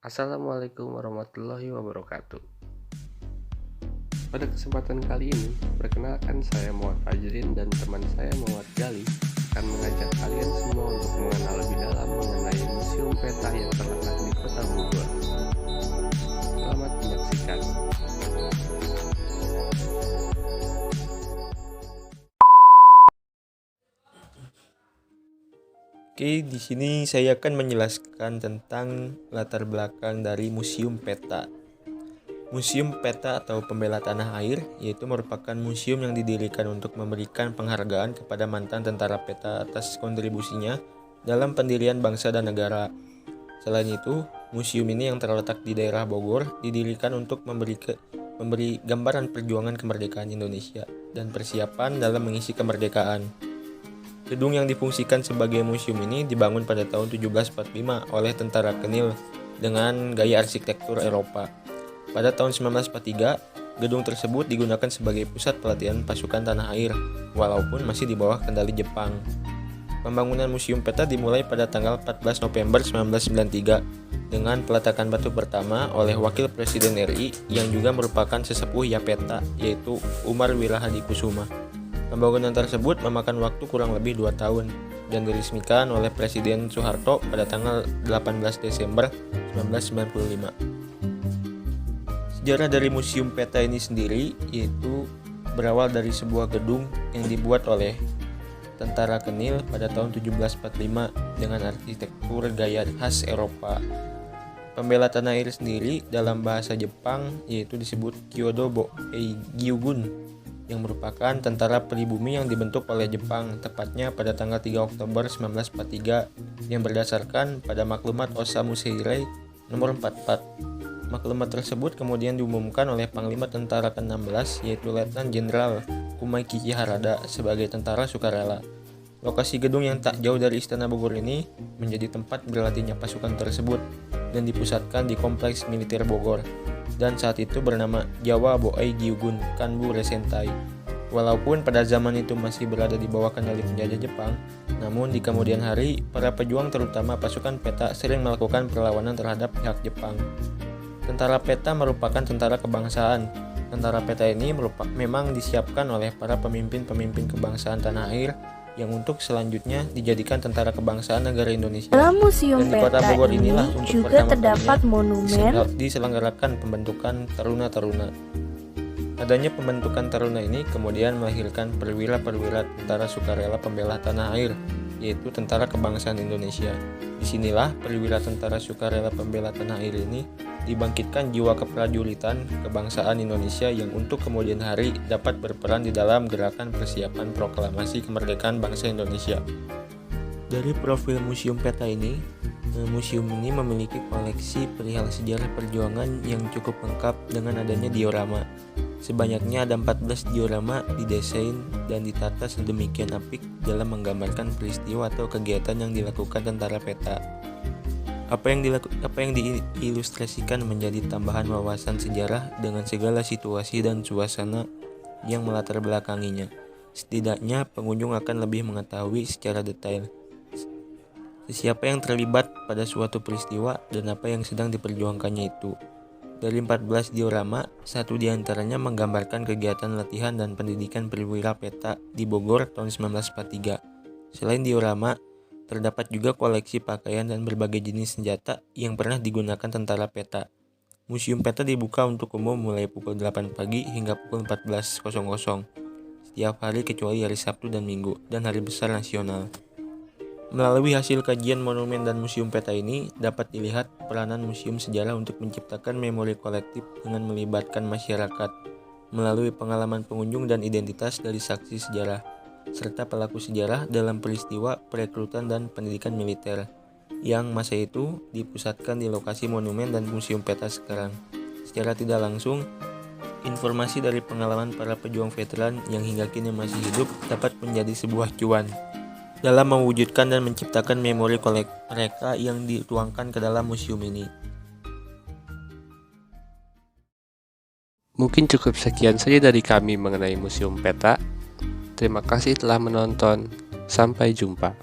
Assalamualaikum warahmatullahi wabarakatuh. Pada kesempatan kali ini, perkenalkan saya Muhammad Fajrin dan teman saya Muhammad Gali akan mengajak kalian semua untuk mengenal lebih dalam mengenai Museum Peta yang terletak di Kota Bogor. Selamat menyaksikan. Oke, di sini saya akan menjelaskan tentang latar belakang dari Museum Peta. Museum Peta atau Pembela Tanah Air yaitu merupakan museum yang didirikan untuk memberikan penghargaan kepada mantan tentara Peta atas kontribusinya dalam pendirian bangsa dan negara. Selain itu, museum ini yang terletak di daerah Bogor didirikan untuk memberi gambaran perjuangan kemerdekaan Indonesia dan persiapan dalam mengisi kemerdekaan. Gedung yang difungsikan sebagai museum ini dibangun pada tahun 1745 oleh tentara Kenil dengan gaya arsitektur Eropa. Pada tahun 1943, gedung tersebut digunakan sebagai pusat pelatihan pasukan tanah air, walaupun masih di bawah kendali Jepang. Pembangunan Museum Peta dimulai pada tanggal 14 November 1993 dengan peletakan batu pertama oleh Wakil Presiden RI yang juga merupakan sesepuh Yapeta, yaitu Umar Wirahadikusuma. Pembangunan tersebut memakan waktu kurang lebih 2 tahun dan diresmikan oleh Presiden Soeharto pada tanggal 18 Desember 1995. Sejarah dari Museum Peta ini sendiri yaitu berawal dari sebuah gedung yang dibuat oleh tentara Kenil pada tahun 1745 dengan arsitektur gaya khas Eropa. Pembela tanah air sendiri dalam bahasa Jepang yaitu disebut Kyodo Gyugun yang merupakan tentara pribumi yang dibentuk oleh Jepang tepatnya pada tanggal 3 Oktober 1943 yang berdasarkan pada maklumat Osamu Seirei nomor 44. Maklumat tersebut kemudian diumumkan oleh Panglima Tentara ke-16 yaitu Letnan Jenderal Kumaiki Harada sebagai tentara sukarela. Lokasi gedung yang tak jauh dari Istana Bogor ini menjadi tempat berlatihnya pasukan tersebut dan dipusatkan di Kompleks Militer Bogor dan saat itu bernama Jawa Boei Gyugun Kanbu Resentai. Walaupun pada zaman itu masih berada di bawah kendali penjajah Jepang, namun di kemudian hari para pejuang terutama pasukan Peta sering melakukan perlawanan terhadap pihak Jepang. Tentara Peta merupakan tentara kebangsaan. Tentara Peta ini memang disiapkan oleh para pemimpin-pemimpin kebangsaan tanah air yang untuk selanjutnya dijadikan tentara kebangsaan negara Indonesia. Dalam Museum Dan di Kota Peta Bogor ini inilah untuk juga pertama terdapat kalinya monumen diselenggarakan pembentukan taruna-taruna. Adanya pembentukan taruna ini kemudian melahirkan perwira-perwira tentara sukarela pembela tanah air, yaitu Tentara Kebangsaan Indonesia. Disinilah perwira tentara sukarela pembela tanah air ini dibangkitkan jiwa keprajuritan kebangsaan Indonesia yang untuk kemudian hari dapat berperan di dalam gerakan persiapan proklamasi kemerdekaan bangsa Indonesia. Dari profil Museum Peta ini, museum ini memiliki koleksi perihal sejarah perjuangan yang cukup lengkap dengan adanya diorama. Sebanyaknya ada 14 diorama didesain dan ditata sedemikian apik dalam menggambarkan peristiwa atau kegiatan yang dilakukan tentara Peta. Apa yang diilustrasikan menjadi tambahan wawasan sejarah dengan segala situasi dan suasana yang melatar belakanginya. Setidaknya pengunjung akan lebih mengetahui secara detail siapa yang terlibat pada suatu peristiwa dan apa yang sedang diperjuangkannya itu. Dari 14 diorama, satu diantaranya menggambarkan kegiatan latihan dan pendidikan perwira Peta di Bogor tahun 1943. Selain diorama, terdapat juga koleksi pakaian dan berbagai jenis senjata yang pernah digunakan tentara Peta. Museum Peta dibuka untuk umum mulai pukul 8 pagi hingga pukul 14.00 setiap hari kecuali hari Sabtu dan Minggu dan hari besar nasional. Melalui hasil kajian monumen dan Museum Peta ini dapat dilihat peranan museum sejarah untuk menciptakan memori kolektif dengan melibatkan masyarakat melalui pengalaman pengunjung dan identitas dari saksi sejarah serta pelaku sejarah dalam peristiwa perekrutan dan pendidikan militer yang masa itu dipusatkan di lokasi monumen dan Museum Peta sekarang. Secara tidak langsung, informasi dari pengalaman para pejuang veteran yang hingga kini masih hidup dapat menjadi sebuah cuan dalam mewujudkan dan menciptakan memori kolektif mereka yang dituangkan ke dalam museum ini. Mungkin cukup sekian saja dari kami mengenai Museum Peta. Terima kasih telah menonton. Sampai jumpa.